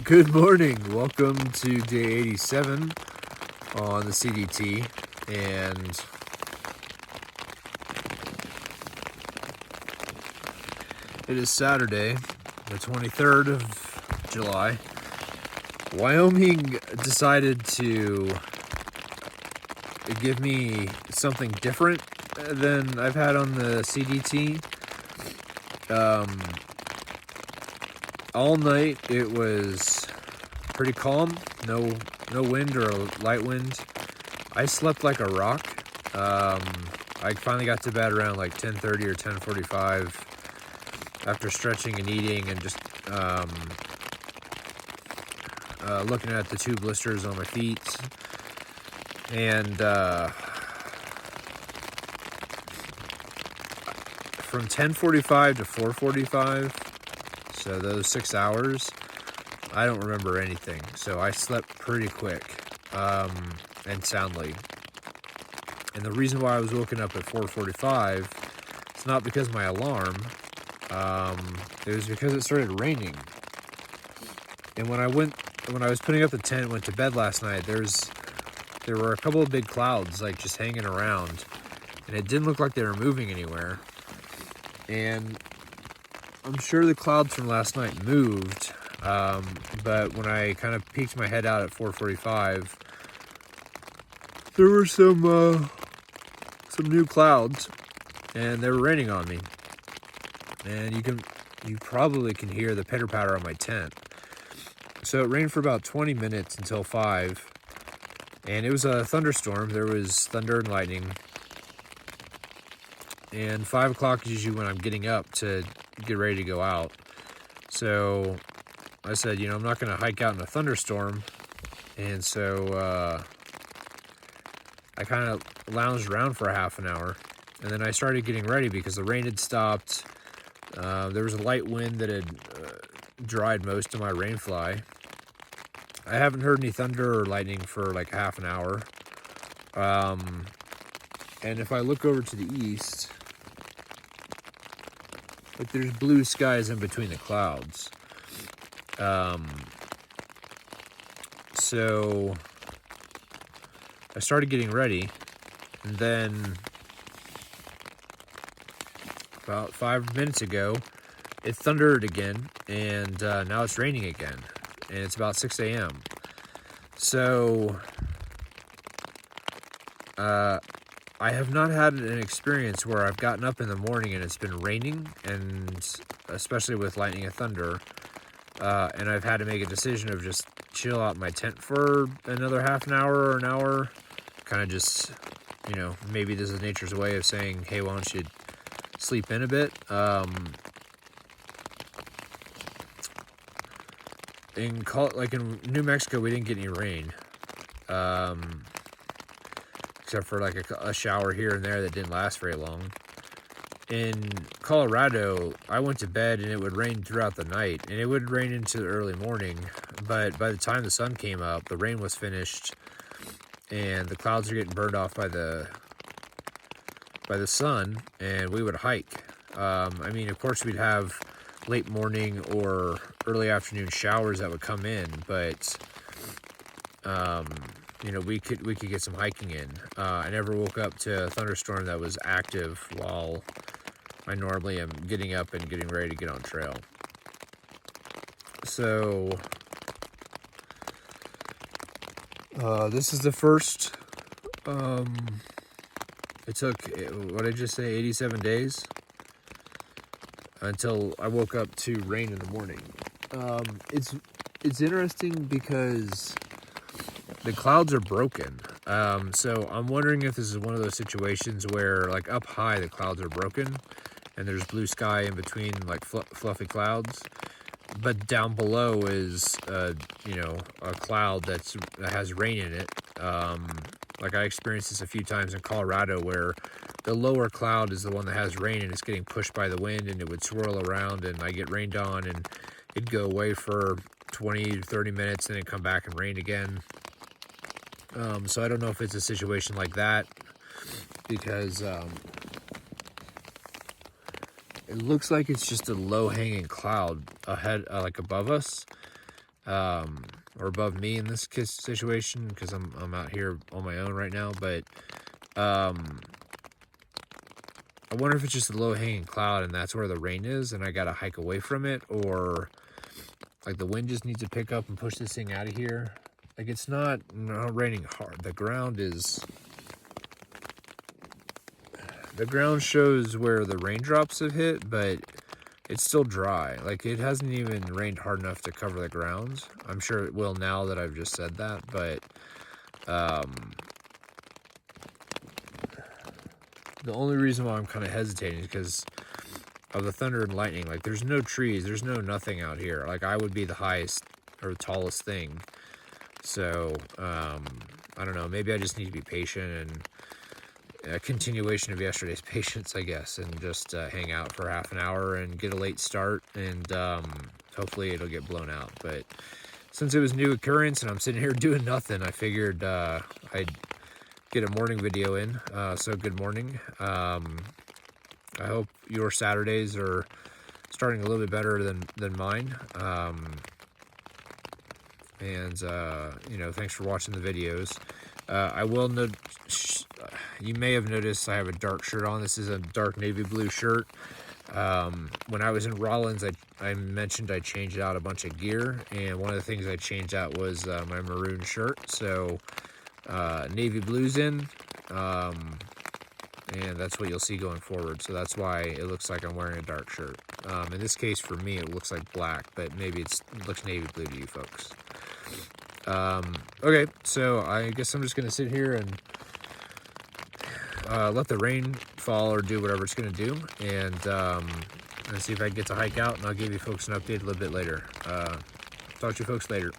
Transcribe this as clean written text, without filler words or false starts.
Good morning. Welcome to day 87 on the CDT, and it is Saturday, the 23rd of July. Wyoming decided to give me something different than I've had on the CDT. All night it was pretty calm, no wind or a light wind. I slept like a rock. I finally got to bed around like 10:30 or 10:45 after stretching and eating and just looking at the two blisters on my feet. And from 10:45 to 4:45, so those 6 hours, I don't remember anything. So I slept pretty quick and soundly. And the reason why I was woken up at 4:45, it's not because of my alarm. It was because it started raining. And when I was putting up the tent, went to bed last night, there were a couple of big clouds like just hanging around, and it didn't look like they were moving anywhere. And I'm sure the clouds from last night moved, but when I kind of peeked my head out at 4:45, there were some new clouds, and they were raining on me. And you probably can hear the pitter patter on my tent. So it rained for about 20 minutes until 5, and it was a thunderstorm. There was thunder and lightning. And 5 o'clock is usually when I'm getting up to get ready to go out. So I said, I'm not going to hike out in a thunderstorm. And so I kind of lounged around for a half an hour. And then I started getting ready because the rain had stopped. There was a light wind that had dried most of my rainfly. I haven't heard any thunder or lightning for like half an hour. And if I look over to the east, like there's blue skies in between the clouds. So I started getting ready, and then about 5 minutes ago, it thundered again, and now it's raining again, and it's about 6 a.m. So I have not had an experience where I've gotten up in the morning and it's been raining, and especially with lightning and thunder, and I've had to make a decision of just chill out in my tent for another half an hour or an hour, kind of just, maybe this is nature's way of saying, hey, why don't you sleep in a bit. In New Mexico, we didn't get any rain. Except for like a shower here and there that didn't last very long. In Colorado, I went to bed and it would rain throughout the night, and it would rain into the early morning, but by the time the sun came up, the rain was finished and the clouds are getting burned off by the sun, and we would hike. Of course we'd have late morning or early afternoon showers that would come in, but we could get some hiking in. I never woke up to a thunderstorm that was active while I normally am getting up and getting ready to get on trail. So this is the first. It took, what did I just say, 87 days until I woke up to rain in the morning. It's interesting because the clouds are broken. So I'm wondering if this is one of those situations where, like, up high the clouds are broken and there's blue sky in between, like, fluffy clouds, but down below is a cloud that has rain in it. Like, I experienced this a few times in Colorado, where the lower cloud is the one that has rain and it's getting pushed by the wind, and it would swirl around and I get rained on, and it'd go away for 20 to 30 minutes and then come back and rain again. So I don't know if it's a situation like that, because it looks like it's just a low-hanging cloud ahead, like above us, or above me in this situation, because I'm out here on my own right now. But I wonder if it's just a low-hanging cloud and that's where the rain is and I gotta hike away from it, or like the wind just needs to pick up and push this thing out of here. Like, it's not raining hard. The ground shows where the raindrops have hit, but it's still dry. Like, it hasn't even rained hard enough to cover the ground. I'm sure it will now that I've just said that, but the only reason why I'm kind of hesitating is because of the thunder and lightning. Like, there's no trees, there's no nothing out here. Like, I would be the highest or the tallest thing. So, I don't know, maybe I just need to be patient, and a continuation of yesterday's patience, I guess, and just hang out for half an hour and get a late start, and hopefully it'll get blown out. But since it was a new occurrence and I'm sitting here doing nothing, I figured I'd get a morning video in. So good morning. I hope your Saturdays are starting a little bit better than mine. You know, thanks for watching the videos. I will note, you may have noticed I have a dark shirt on. This is a dark navy blue shirt. When I was in Rollins, I mentioned I changed out a bunch of gear, and one of the things I changed out was my maroon shirt. So navy blue's in, and that's what you'll see going forward. So that's why it looks like I'm wearing a dark shirt. In this case, for me, it looks like black, but maybe it looks navy blue to you folks. Okay, so I guess I'm just gonna sit here and let the rain fall or do whatever it's gonna do, and see if I can get to hike out, and I'll give you folks an update a little bit later. Talk to you folks later.